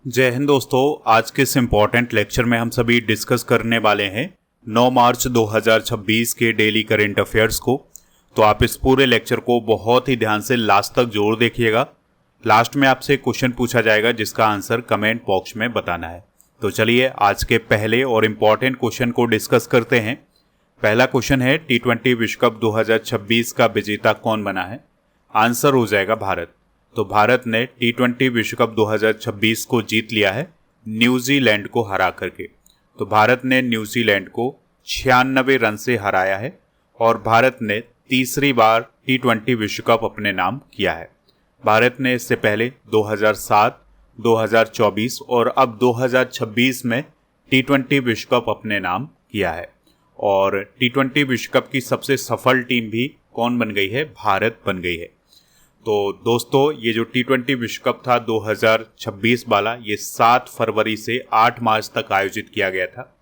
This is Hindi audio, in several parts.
जय हिंद दोस्तों। आज के इस इम्पॉर्टेंट लेक्चर में हम सभी डिस्कस करने वाले हैं 9 मार्च 2026 के डेली करेंट अफेयर्स को। तो आप इस पूरे लेक्चर को बहुत ही ध्यान से लास्ट तक जरूर देखिएगा। लास्ट में आपसे क्वेश्चन पूछा जाएगा जिसका आंसर कमेंट बॉक्स में बताना है। तो चलिए आज के पहले और इम्पॉर्टेंट क्वेश्चन को डिस्कस करते हैं। पहला क्वेश्चन है T20 विश्व कप 2026 का विजेता कौन बना है। आंसर हो जाएगा भारत। तो भारत ने T20 विश्व कप 2026 को जीत लिया है न्यूजीलैंड को हरा करके। तो भारत ने न्यूजीलैंड को 96 रन से हराया है और भारत ने तीसरी बार T20 विश्व कप अपने नाम किया है। भारत ने इससे पहले 2007, 2024 और अब 2026 में T20 विश्व कप अपने नाम किया है। और T20 विश्व कप की सबसे सफल टीम भी कौन बन गई है? भारत बन गई है। तो दोस्तों ये जो T20 विश्व कप था 2026 वाला, ये 7 फरवरी से 8 मार्च तक आयोजित किया गया था।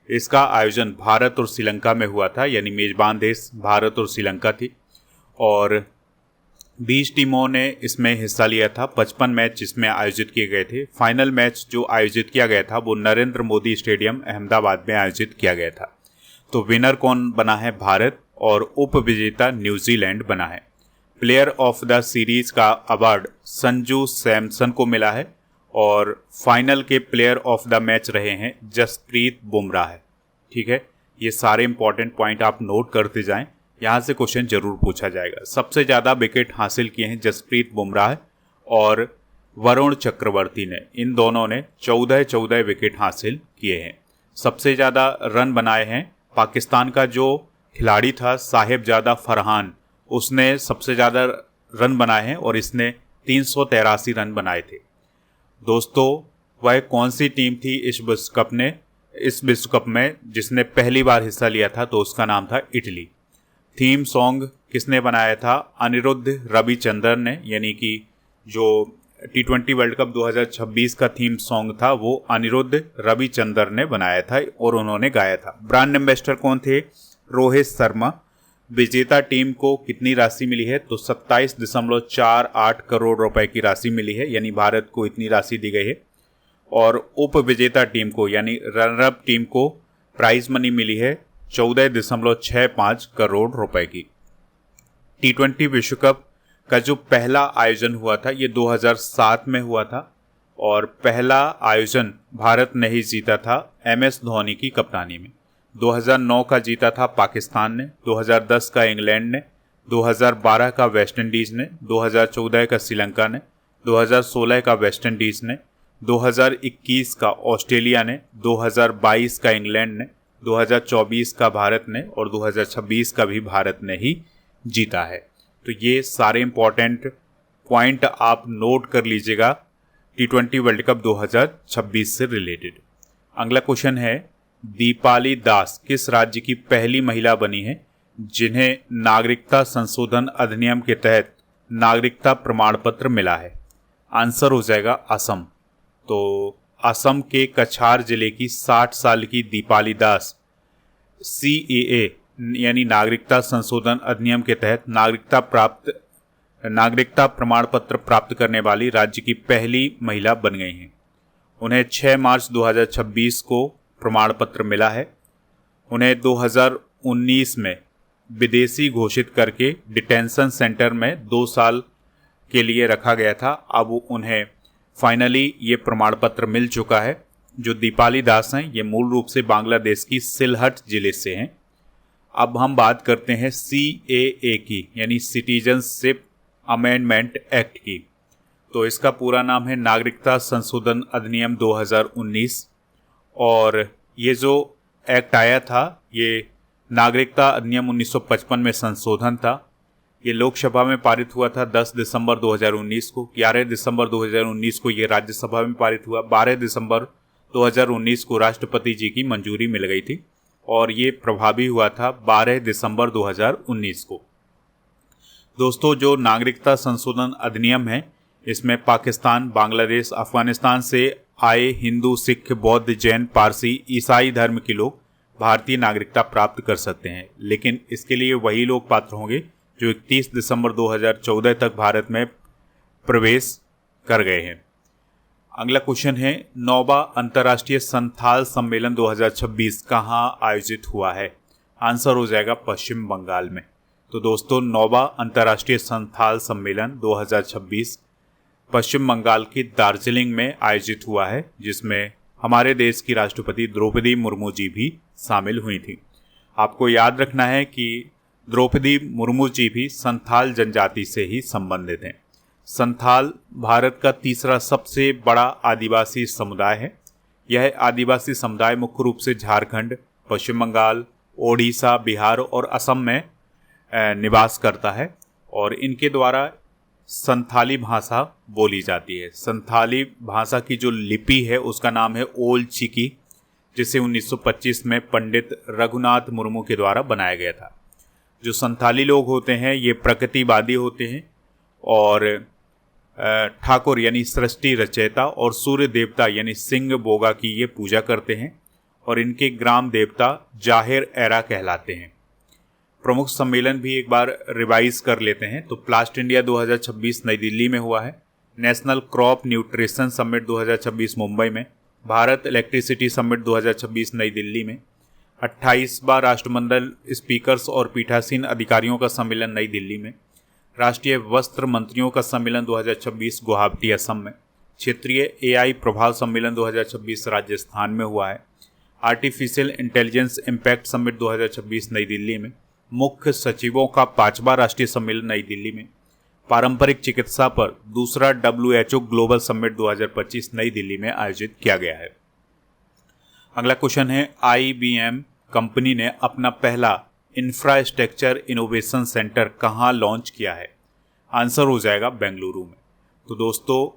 इसका आयोजन भारत और श्रीलंका में हुआ था, यानी मेजबान देश भारत और श्रीलंका थी। और 20 टीमों ने इसमें हिस्सा लिया था। 55 मैच इसमें आयोजित किए गए थे। फाइनल मैच जो आयोजित किया गया था वो नरेंद्र मोदी स्टेडियम अहमदाबाद में आयोजित किया गया था। तो विनर कौन बना है? भारत। और उप विजेता न्यूजीलैंड बना है। प्लेयर ऑफ द सीरीज का अवार्ड संजू सैमसन को मिला है और फाइनल के प्लेयर ऑफ द मैच रहे हैं जसप्रीत बुमराह है। ठीक है, ये सारे इंपॉर्टेंट पॉइंट आप नोट करते जाएं, यहाँ से क्वेश्चन जरूर पूछा जाएगा। सबसे ज़्यादा विकेट हासिल किए हैं जसप्रीत बुमराह और वरुण चक्रवर्ती ने। इन दोनों ने 14 विकेट हासिल किए हैं। सबसे ज़्यादा रन बनाए हैं पाकिस्तान का जो खिलाड़ी था साहिबजादा फरहान, उसने सबसे ज़्यादा रन बनाए हैं और इसने 383 रन बनाए थे। दोस्तों वह कौन सी टीम थी इस विश्व कप में जिसने पहली बार हिस्सा लिया था? तो उसका नाम था इटली। थीम सॉन्ग किसने बनाया था? अनिरुद्ध रविचंद्रन ने, यानी कि जो T20 वर्ल्ड कप 2026 का थीम सॉन्ग था वो अनिरुद्ध रविचंद्रन ने बनाया था और उन्होंने गाया था। ब्रांड एम्बेसडर कौन थे? रोहित शर्मा। विजेता टीम को कितनी राशि मिली है? तो 27.48 करोड़ रुपए की राशि मिली है, यानी भारत को इतनी राशि दी गई है। और उप विजेता टीम को यानी रनर अप टीम को प्राइज मनी मिली है 14.65 करोड़ रुपए की। T20 विश्व कप का जो पहला आयोजन हुआ था ये 2007 में हुआ था और पहला आयोजन भारत ने ही जीता था MS धोनी की कप्तानी में। 2009 का जीता था पाकिस्तान ने, 2010 का इंग्लैंड ने, 2012 का वेस्ट इंडीज़ ने, 2014 का श्रीलंका ने, 2016 का वेस्ट इंडीज़ ने, 2021 का ऑस्ट्रेलिया ने, 2022 का इंग्लैंड ने, 2024 का भारत ने और 2026 का भी भारत ने ही जीता है। तो ये सारे इंपॉर्टेंट पॉइंट आप नोट कर लीजिएगा T20 वर्ल्ड कप 2026 से रिलेटेड। अगला क्वेश्चन है, दीपाली दास किस राज्य की पहली महिला बनी है जिन्हें नागरिकता संशोधन अधिनियम के तहत नागरिकता प्रमाण पत्र मिला है? आंसर हो जाएगा असम। तो असम के कछार जिले की 60 साल की दीपाली दास CAA यानी नागरिकता संशोधन अधिनियम के तहत नागरिकता प्रमाण पत्र प्राप्त करने वाली राज्य की पहली महिला बन गई हैं। उन्हें 6 मार्च 2026 को प्रमाण पत्र मिला है। उन्हें 2019 में विदेशी घोषित करके डिटेंशन सेंटर में 2 साल के लिए रखा गया था। अब उन्हें फाइनली ये प्रमाण पत्र मिल चुका है। जो दीपाली दास हैं ये मूल रूप से बांग्लादेश की सिलहट जिले से हैं। अब हम बात करते हैं CAA की, यानी सिटीजनशिप अमेंडमेंट एक्ट की। तो इसका पूरा नाम है नागरिकता संशोधन अधिनियम 2019 और ये जो एक्ट आया था ये नागरिकता अधिनियम 1955 में संशोधन था। ये लोकसभा में पारित हुआ था 10 दिसंबर 2019 को। 11 दिसंबर 2019 को ये राज्यसभा में पारित हुआ। 12 दिसंबर 2019 को राष्ट्रपति जी की मंजूरी मिल गई थी और ये प्रभावी हुआ था 12 दिसंबर 2019 को। दोस्तों जो नागरिकता संशोधन अधिनियम है इसमें पाकिस्तान, बांग्लादेश, अफगानिस्तान से आए हिंदू, सिख, बौद्ध, जैन, पारसी, ईसाई धर्म के लोग भारतीय नागरिकता प्राप्त कर सकते हैं, लेकिन इसके लिए वही लोग पात्र होंगे जो 31 दिसंबर 2014 तक भारत में प्रवेश कर गए हैं। अगला क्वेश्चन है, नौवा अंतर्राष्ट्रीय संथाल सम्मेलन 2026 कहाँ आयोजित हुआ है? आंसर हो जाएगा पश्चिम बंगाल में। तो दोस्तों, नौवा अंतर्राष्ट्रीय संथाल सम्मेलन 2026 पश्चिम बंगाल के दार्जिलिंग में आयोजित हुआ है, जिसमें हमारे देश की राष्ट्रपति द्रौपदी मुर्मू जी भी शामिल हुई थी। आपको याद रखना है कि द्रौपदी मुर्मू जी भी संथाल जनजाति से ही संबंधित हैं। संथाल भारत का तीसरा सबसे बड़ा आदिवासी समुदाय है। यह आदिवासी समुदाय मुख्य रूप से झारखंड, पश्चिम बंगाल, ओडिशा, बिहार और असम में निवास करता है और इनके द्वारा संथाली भाषा बोली जाती है। संथाली भाषा की जो लिपि है उसका नाम है ओल चिकी, जिसे 1925 में पंडित रघुनाथ मुर्मू के द्वारा बनाया गया था। जो संथाली लोग होते हैं ये प्रकृतिवादी होते हैं और ठाकुर यानी सृष्टि रचयिता और सूर्य देवता यानी सिंह बोगा की ये पूजा करते हैं और इनके ग्राम देवता जाहिर एरा कहलाते हैं। प्रमुख सम्मेलन भी एक बार रिवाइज कर लेते हैं। तो प्लास्ट इंडिया 2026 नई दिल्ली में हुआ है, national crop nutrition summit 2026 Mumbai में, भारत इलेक्ट्रिसिटी समिट 2026 नई दिल्ली में, 28वां राष्ट्रमंडल स्पीकर्स और पीठासीन अधिकारियों का सम्मेलन नई दिल्ली में, राष्ट्रीय वस्त्र मंत्रियों का सम्मेलन 2026 गुवाहाटी असम में, क्षेत्रीय एआई प्रभाव सम्मेलन 2026 राजस्थान में हुआ है, आर्टिफिशियल इंटेलिजेंस इम्पैक्ट समिट 2026 नई दिल्ली में, मुख्य सचिवों का 5वां राष्ट्रीय सम्मेलन नई दिल्ली में, पारंपरिक चिकित्सा पर दूसरा WHO ग्लोबल समिट 2025 नई दिल्ली में आयोजित किया गया है। अगला क्वेश्चन है, IBM कंपनी ने अपना पहला इंफ्रास्ट्रक्चर इनोवेशन सेंटर कहाँ लॉन्च किया है? आंसर हो जाएगा बेंगलुरु में। तो दोस्तों,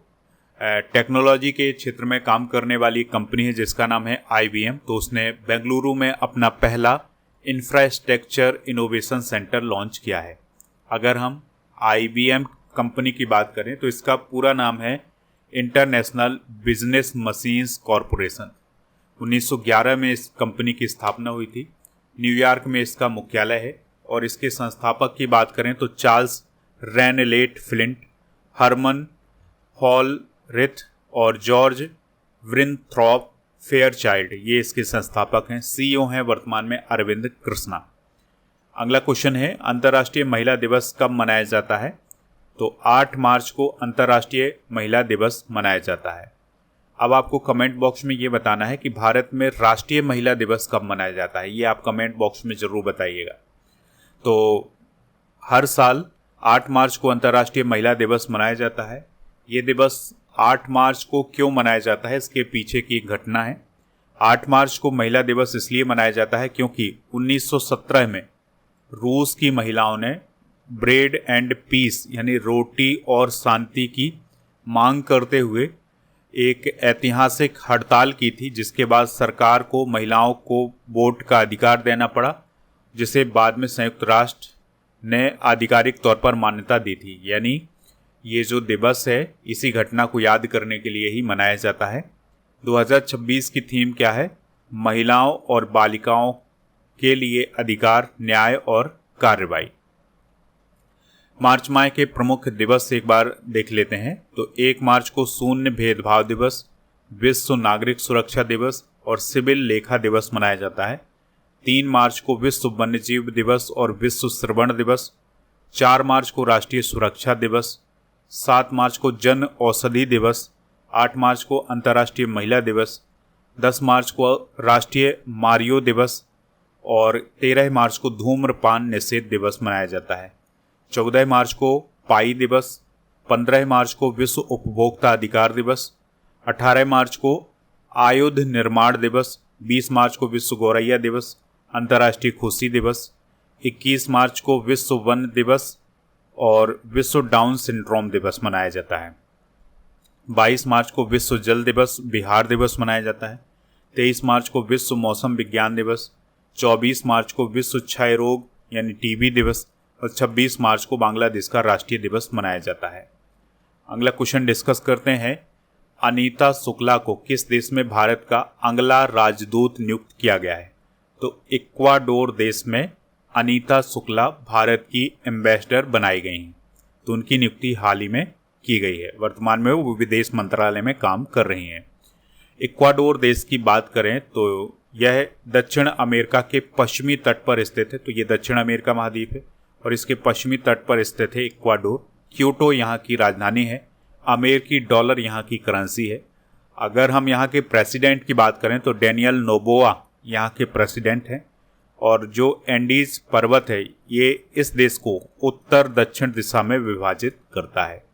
टेक्नोलॉजी के क्षेत्र में काम करने वाली कंपनी है जिसका नाम है IBM। तो उसने बेंगलुरु में अपना पहला इंफ्रास्ट्रक्चर इनोवेशन सेंटर लॉन्च किया है। अगर हम IBM कंपनी की बात करें तो इसका पूरा नाम है इंटरनेशनल बिजनेस मशीन्स कॉरपोरेशन। 1911 में इस कंपनी की स्थापना हुई थी। न्यूयॉर्क में इसका मुख्यालय है और इसके संस्थापक की बात करें तो चार्ल्स रेनलेट फ्लिंट, हरमन हॉलरिथ और जॉर्ज विंथ्रॉप फेयरचाइल्ड, ये इसके संस्थापक हैं। CEO हैं वर्तमान में अरविंद कृष्णा। अगला क्वेश्चन है, अंतर्राष्ट्रीय महिला दिवस कब मनाया जाता है? तो 8 मार्च को अंतर्राष्ट्रीय महिला दिवस मनाया जाता है। अब आपको कमेंट बॉक्स में ये बताना है कि भारत में राष्ट्रीय महिला दिवस कब मनाया जाता है, ये आप कमेंट बॉक्स में ज़रूर बताइएगा। तो हर साल 8 मार्च को अंतर्राष्ट्रीय महिला दिवस मनाया जाता है। ये दिवस 8 मार्च को क्यों मनाया जाता है, इसके पीछे की एक घटना है। 8 मार्च को महिला दिवस इसलिए मनाया जाता है क्योंकि 1917 में रूस की महिलाओं ने ब्रेड एंड पीस यानी रोटी और शांति की मांग करते हुए एक ऐतिहासिक हड़ताल की थी, जिसके बाद सरकार को महिलाओं को वोट का अधिकार देना पड़ा, जिसे बाद में संयुक्त राष्ट्र ने आधिकारिक तौर पर मान्यता दी थी। यानी ये जो दिवस है इसी घटना को याद करने के लिए ही मनाया जाता है। 2026 की थीम क्या है? महिलाओं और बालिकाओं के लिए अधिकार, न्याय और कार्रवाई। मार्च माह के प्रमुख दिवस एक बार देख लेते हैं। तो 1 मार्च को शून्य भेदभाव दिवस, विश्व नागरिक सुरक्षा दिवस और सिविल लेखा दिवस मनाया जाता है। 3 मार्च को विश्व वन्यजीव दिवस और विश्व श्रवण दिवस। 4 मार्च को राष्ट्रीय सुरक्षा दिवस। 7 मार्च को जन औषधि दिवस। 8 मार्च को अंतर्राष्ट्रीय महिला दिवस। 10 मार्च को राष्ट्रीय मारियो दिवस और 13 मार्च को धूम्रपान निषेध दिवस मनाया जाता है। 14 मार्च को पाई दिवस। 15 मार्च को विश्व उपभोक्ता अधिकार दिवस। 18 मार्च को आयुध निर्माण दिवस। 20 मार्च को विश्व गौरैया दिवस, अंतर्राष्ट्रीय खुशी दिवस। 21 मार्च को विश्व वन दिवस और विश्व डाउन सिंड्रोम दिवस मनाया जाता है। 22 मार्च को विश्व जल दिवस, बिहार दिवस मनाया जाता है। 23 मार्च को विश्व मौसम विज्ञान दिवस। 24 मार्च को विश्व क्षय रोग यानी टीबी दिवस और 26 मार्च को बांग्लादेश का राष्ट्रीय दिवस मनाया जाता है। अगला क्वेश्चन डिस्कस करते हैं, अनीता शुक्ला को किस देश में भारत का अगला राजदूत नियुक्त किया गया है? तो इक्वाडोर देश में अनीता शुक्ला भारत की एम्बेसडर बनाई गई हैं। तो उनकी नियुक्ति हाल ही में की गई है। वर्तमान में वो विदेश मंत्रालय में काम कर रही हैं। इक्वाडोर देश की बात करें तो यह दक्षिण अमेरिका के पश्चिमी तट पर स्थित है। तो ये दक्षिण अमेरिका महाद्वीप है और इसके पश्चिमी तट पर स्थित है इक्वाडोर। क्योटो यहाँ की राजधानी है। अमेरिकी डॉलर यहाँ की करेंसी है। अगर हम यहाँ के प्रेसिडेंट की बात करें तो डेनियल नोबोआ यहाँ के प्रेसिडेंट हैं। और जो एंडीज पर्वत है ये इस देश को उत्तर दक्षिण दिशा में विभाजित करता है।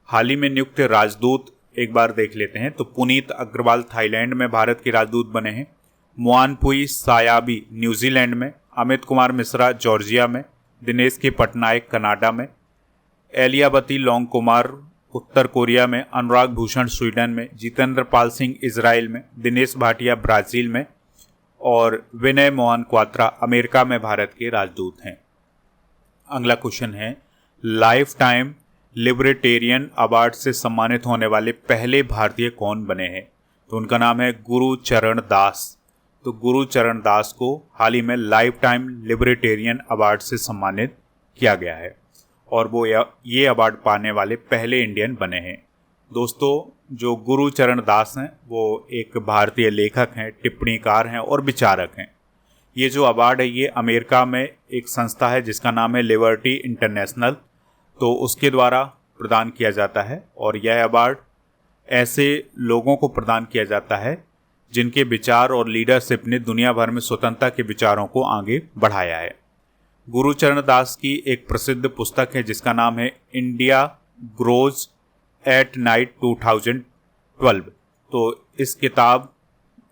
हाल ही में नियुक्त राजदूत एक बार देख लेते हैं। तो पुनीत अग्रवाल थाईलैंड में भारत के राजदूत बने हैं। मुआनपुई सायाबी न्यूजीलैंड में, अमित कुमार मिश्रा जॉर्जिया में, दिनेश के पटनायक कनाडा में, एलियाबती लॉन्ग कुमार उत्तर कोरिया में, अनुराग भूषण स्वीडन में, जितेंद्र पाल सिंह इजराइल में, दिनेश भाटिया ब्राजील में और विनय मोहन क्वात्रा अमेरिका में भारत के राजदूत हैं। अगला क्वेश्चन है, लाइफ टाइम लिबर्टेरियन अवार्ड से सम्मानित होने वाले पहले भारतीय कौन बने हैं? तो उनका नाम है गुरुचरण दास। तो गुरुचरण दास को हाल ही में लाइफ टाइम लिबर्टेरियन अवार्ड से सम्मानित किया गया है और वो ये अवार्ड पाने वाले पहले इंडियन बने हैं। दोस्तों, जो गुरुचरण दास हैं वो एक भारतीय लेखक हैं, टिप्पणीकार हैं और विचारक हैं। ये जो अवार्ड है ये अमेरिका में एक संस्था है जिसका नाम है लिबर्टी इंटरनेशनल, तो उसके द्वारा प्रदान किया जाता है और यह अवार्ड ऐसे लोगों को प्रदान किया जाता है जिनके विचार और लीडरशिप ने दुनिया भर में स्वतंत्रता के विचारों को आगे बढ़ाया है। गुरुचरण दास की एक प्रसिद्ध पुस्तक है जिसका नाम है इंडिया ग्रोज एट नाइट 2012। तो इस किताब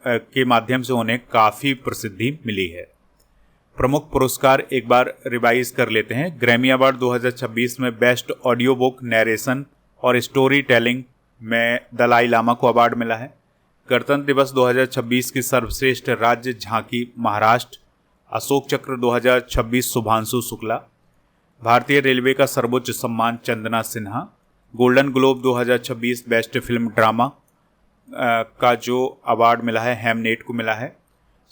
के माध्यम से उन्हें काफ़ी प्रसिद्धि मिली है। प्रमुख पुरस्कार एक बार रिवाइज कर लेते हैं। ग्रैमी अवार्ड 2026 में बेस्ट ऑडियो बुक नैरेशन और स्टोरी टेलिंग में दलाई लामा को अवार्ड मिला है। गणतंत्र दिवस 2026 की सर्वश्रेष्ठ राज्य झांकी महाराष्ट्र, अशोक चक्र 2026 शुभांशु शुक्ला। भारतीय रेलवे का सर्वोच्च सम्मान Chandana Sinha. Golden Globe 2026 best film drama का जो अवार्ड मिला है हेमनेट को मिला है।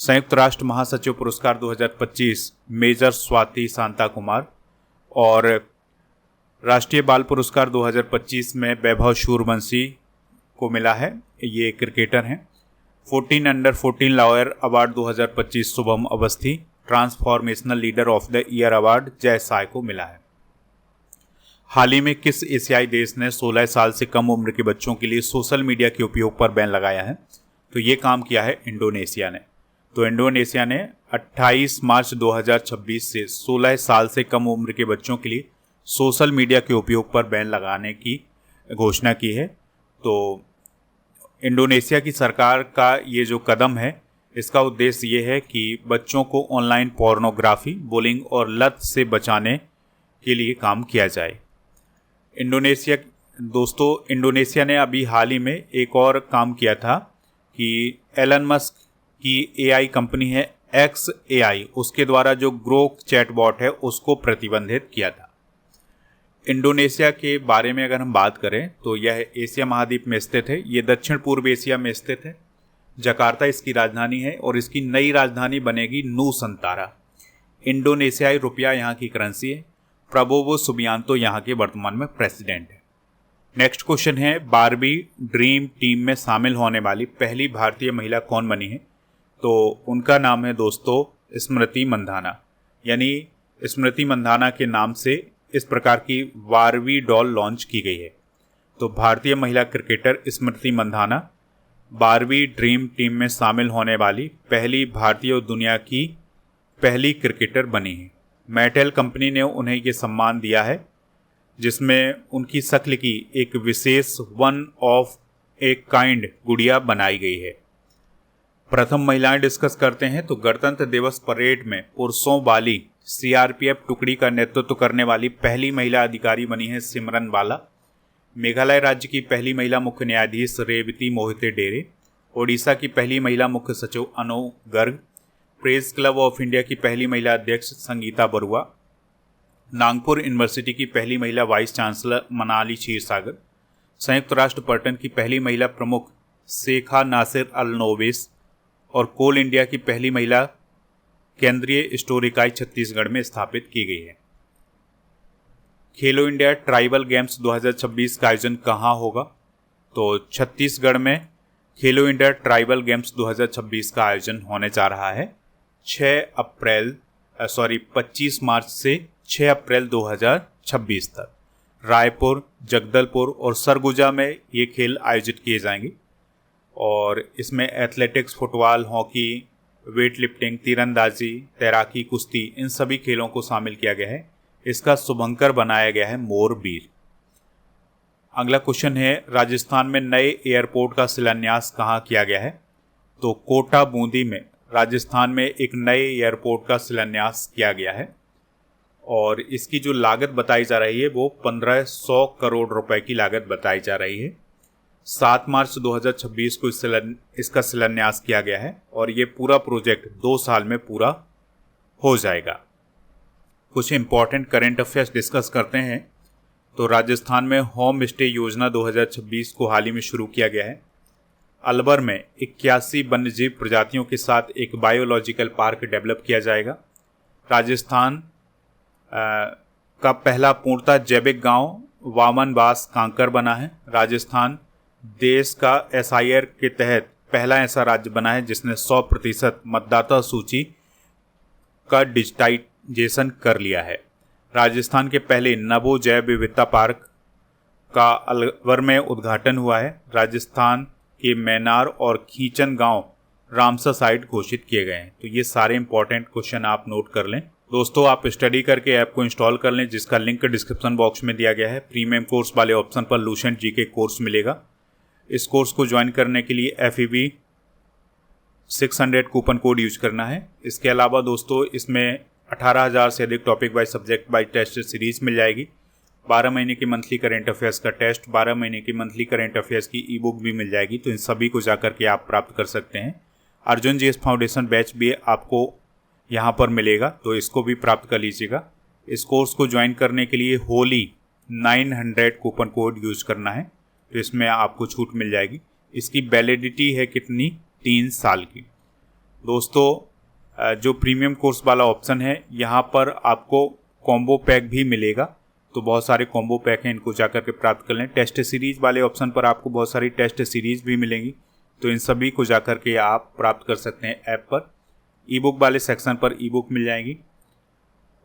संयुक्त राष्ट्र महासचिव पुरस्कार 2025 मेजर स्वाति शांता कुमार और राष्ट्रीय बाल पुरस्कार 2025 में वैभव सूर्यवंशी को मिला है, ये क्रिकेटर हैं। 14 under 14 lawyer award 2025 Shubham Awasthi. Transformational leader of the year award जय साय को मिला है। हाल ही में किस एशियाई देश ने 16 साल से कम उम्र के बच्चों के लिए सोशल मीडिया के उपयोग पर बैन लगाया है? तो ये काम किया है इंडोनेशिया ने। तो इंडोनेशिया ने 28 मार्च 2026 से 16 साल से कम उम्र के बच्चों के लिए सोशल मीडिया के उपयोग पर बैन लगाने की घोषणा की है। तो इंडोनेशिया की सरकार का ये जो कदम है इसका उद्देश्य ये है कि बच्चों को ऑनलाइन पोर्नोग्राफी, बुलिंग और लत से बचाने के लिए काम किया जाए। इंडोनेशिया ने अभी हाल ही में एक और काम किया था कि एलन मस्क की एआई कंपनी है XAI, उसके द्वारा जो ग्रोक चैटबॉट है उसको प्रतिबंधित किया था। इंडोनेशिया के बारे में अगर हम बात करें तो यह एशिया महाद्वीप में स्थित है। ये दक्षिण पूर्व एशिया में स्थित है। जकार्ता इसकी राजधानी है और इसकी नई राजधानी बनेगी नूसंतारा। इंडोनेशियाई रुपया यहाँ की करेंसी है। प्रबोवो सुबियांतो यहाँ के वर्तमान में प्रेसिडेंट है। नेक्स्ट क्वेश्चन है, बारबी ड्रीम टीम में शामिल होने वाली पहली भारतीय महिला कौन बनी है? तो उनका नाम है दोस्तों स्मृति मंधाना। यानी स्मृति मंधाना के नाम से इस प्रकार की बारबी डॉल लॉन्च की गई है। तो भारतीय महिला cricketer Smriti Mandhana Barbie dream team में शामिल होने वाली पहली भारतीय और दुनिया की पहली क्रिकेटर बनी है। मैटेल कंपनी ने उन्हें ये सम्मान दिया है जिसमें उनकी शक्ल की एक विशेष वन ऑफ ए काइंड गुड़िया बनाई गई है। प्रथम महिलाएं डिस्कस करते हैं तो गणतंत्र दिवस परेड में पुरुषों वाली सीआरपीएफ टुकड़ी का नेतृत्व करने वाली पहली महिला अधिकारी बनी है सिमरन बाला। मेघालय राज्य की पहली महिला मुख्य न्यायाधीश रेवती मोहिते डेरे। ओडिशा की पहली महिला मुख्य सचिव Anu Garg. Press club of India की पहली महिला अध्यक्ष संगीता बरुआ। नागपुर यूनिवर्सिटी की पहली महिला वाइस चांसलर मनाली क्षीरसागर। संयुक्त राष्ट्र पर्यटन की पहली महिला प्रमुख शेखा नासिर अल नोवेस और कोल इंडिया की पहली महिला केंद्रीय स्टोर इकाई छत्तीसगढ़ में स्थापित की गई है। खेलो इंडिया ट्राइबल गेम्स 2026 का आयोजन कहाँ होगा? तो छत्तीसगढ़ में खेलो इंडिया ट्राइबल गेम्स 2026 का आयोजन होने जा रहा है 25 मार्च से 6 अप्रैल 2026 तक। रायपुर, जगदलपुर और सरगुजा में ये खेल आयोजित किए जाएंगे और इसमें athletics, football, hockey, weight lifting, तीरंदाजी, तैराकी, कुश्ती, इन सभी खेलों को शामिल किया गया है। इसका शुभंकर बनाया गया है मोरबीर। अगला क्वेश्चन है, राजस्थान में नए एयरपोर्ट का शिलान्यास कहाँ किया गया है? तो कोटा बूंदी में राजस्थान में एक नए एयरपोर्ट का शिलान्यास किया गया है और इसकी जो लागत बताई जा रही है वो 1500 करोड़ रुपए की लागत बताई जा रही है। 7 मार्च 2026 को इसका शिलान्यास किया गया है और ये पूरा प्रोजेक्ट 2 साल में पूरा हो जाएगा। कुछ इंपॉर्टेंट करंट अफेयर्स डिस्कस करते हैं। तो राजस्थान में होम स्टे योजना 2026 को हाल ही में शुरू किया गया है। अलवर में 81 वन्यजीव प्रजातियों के साथ एक बायोलॉजिकल पार्क डेवलप किया जाएगा। राजस्थान का पहला पूर्णतः जैविक गांव वामनबास कांकर बना है। राजस्थान देश का SIR के तहत पहला ऐसा राज्य बना है जिसने 100% मतदाता सूची का डिजिटाइजेशन कर लिया है। राजस्थान के पहले नभो जैव विविधता पार्क का अलवर में उद्घाटन हुआ है। राजस्थान के मैनार और खींचन गांव रामसर साइट घोषित किए गए हैं। तो ये सारे इंपॉर्टेंट क्वेश्चन आप नोट कर लें। दोस्तों, आप स्टडी करके ऐप को इंस्टॉल कर लें जिसका लिंक डिस्क्रिप्शन बॉक्स में दिया गया है। प्रीमियम कोर्स वाले ऑप्शन पर लूसेंट GK कोर्स मिलेगा। इस कोर्स को ज्वाइन करने के लिए FEB 600 कूपन कोड यूज करना है। इसके अलावा दोस्तों, इसमें 18,000 से अधिक topic wise subject wise test series मिल जाएगी। 12 महीने की मंथली करेंट अफेयर्स का टेस्ट, 12 महीने की मंथली करेंट अफेयर्स की ई-बुक भी मिल जाएगी। तो इन सभी को जाकर के आप प्राप्त कर सकते हैं। अर्जुन GS फाउंडेशन बैच भी आपको यहाँ पर मिलेगा, तो इसको भी प्राप्त कर लीजिएगा। इस कोर्स को ज्वाइन करने के लिए होली 900 कूपन कोड यूज करना है, तो इसमें आपको छूट मिल जाएगी। इसकी वैलिडिटी है कितनी? 3 साल की। दोस्तों, जो प्रीमियम कोर्स वाला ऑप्शन है यहाँ पर आपको कॉम्बो पैक भी मिलेगा। तो बहुत सारे कॉम्बो पैक हैं, इनको जाकर के प्राप्त कर लें। टेस्ट सीरीज वाले ऑप्शन पर आपको बहुत सारी टेस्ट सीरीज भी मिलेंगी, तो इन सभी को जाकर के आप प्राप्त कर सकते हैं ऐप पर। ई-बुक वाले सेक्शन पर ई-बुक मिल जाएगी।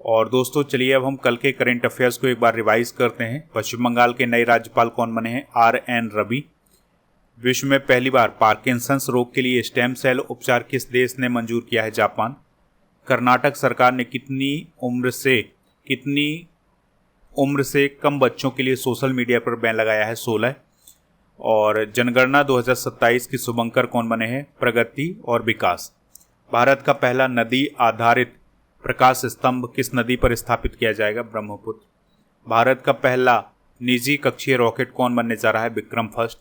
और दोस्तों, चलिए अब हम कल के करंट अफेयर्स को एक बार रिवाइज करते हैं। पश्चिम बंगाल के नए राज्यपाल कौन बने हैं? RN रवि। विश्व में पहली बार पार्किंसंस रोग के लिए स्टेम सेल उपचार किस देश ने मंजूर किया है? जापान। कर्नाटक सरकार ने कितनी उम्र से कम बच्चों के लिए सोशल मीडिया पर बैन लगाया है? 16। और जनगणना 2027 की शुभंकर कौन बने हैं? प्रगति और विकास। भारत का पहला नदी आधारित प्रकाश स्तंभ किस नदी पर स्थापित किया जाएगा? ब्रह्मपुत्र। भारत का पहला निजी कक्षीय रॉकेट कौन बनने जा रहा है? विक्रम फर्स्ट।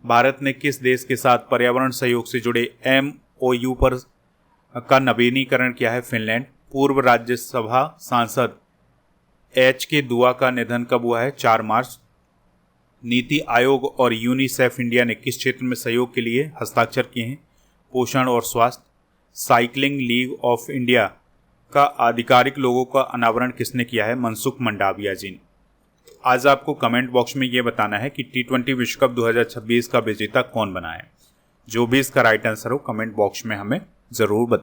भारत ने किस देश के साथ पर्यावरण सहयोग से जुड़े MOU पर का नवीनीकरण किया है? फिनलैंड। पूर्व राज्यसभा सांसद HK दुआ का निधन कब हुआ है? 4 मार्च। नीति आयोग और यूनिसेफ इंडिया ने किस क्षेत्र में सहयोग के लिए हस्ताक्षर किए हैं? पोषण और स्वास्थ्य। साइकिलिंग लीग ऑफ इंडिया का आधिकारिक लोगों का अनावरण किसने किया है? मनसुख मंडाविया जी ने। आज आपको कमेंट बॉक्स में ये बताना है कि T20 विश्व कप 2026 का विजेता कौन बना है। जो भी इसका राइट आंसर हो कमेंट बॉक्स में हमें ज़रूर बताएं।